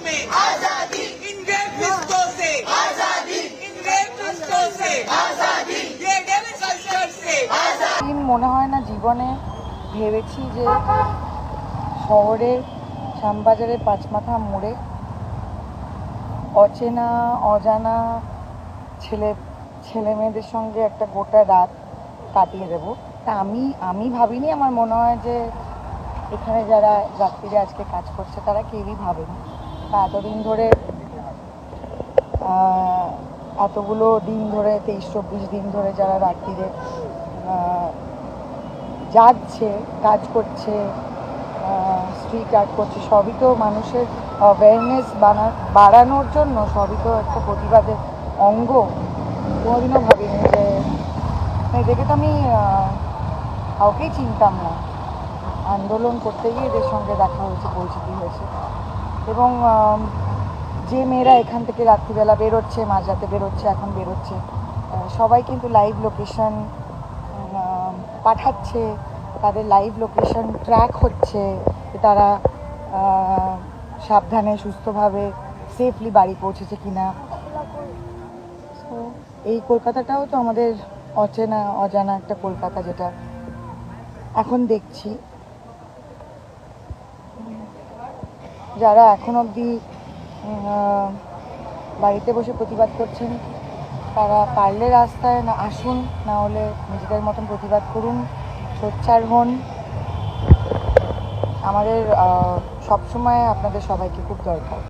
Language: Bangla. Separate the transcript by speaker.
Speaker 1: में आजादी, इनग्रेव्ड रिश्तों से आजादी, इनग्रेव्ड रिश्तों से आजादी, ये डेल कल्चर से आजादी।
Speaker 2: মনে হয় না জীবনে ভেবেছি যে শহরের শ্যামবাজারের পাঁচমাথা মোড়ে অচেনা অজানা ছেলে মেয়েদের সঙ্গে একটা গোটা রাত কাটিয়ে দেবো। তা আমি ভাবিনি, আমার মনে হয় যে এখানে যারা যাত্রীরা আজকে কাজ করছে তারা কেউই ভাবেনি। তা এতদিন ধরে এতগুলো দিন ধরে 23-24 দিন ধরে যারা রাত্রিরে যাচ্ছে, কাজ করছে, স্ট্রিট আর্ট করছে, সবই তো মানুষের অ্যাওয়ারনেস বাড়ানোর জন্য, সবই তো একটা প্রতিবাদের অঙ্গ। কোনোদিনও ভাবিনি যে এদেরকে তো আমি কাউকেই চিনতাম না, আন্দোলন করতে গিয়ে এদের সঙ্গে দেখা হয়েছে, পরিচিতি হয়েছে। এবং যে মেয়েরা এখান থেকে রাত্রিবেলা বেরোচ্ছে, মাঝরাতে বেরোচ্ছে, এখন বেরোচ্ছে, সবাই কিন্তু লাইভ লোকেশন পাঠাচ্ছে, তাদের লাইভ লোকেশন ট্র্যাক হচ্ছে, তারা সাবধানে সুস্থভাবে সেফলি বাড়ি পৌঁছেছে কিনা। তো এই কলকাতাটাও তো আমাদের অচেনা অজানা একটা কলকাতা, যেটা এখন দেখছি। যারা এখন অবধি বাড়িতে বসে প্রতিবাদ করছেন তারা পারলে রাস্তায় না আসুন, না হলে নিজেদের মতন প্রতিবাদ করুন, সোচ্চার হন। আমাদের সবসময় আপনাদের সবাইকে খুব দরকার।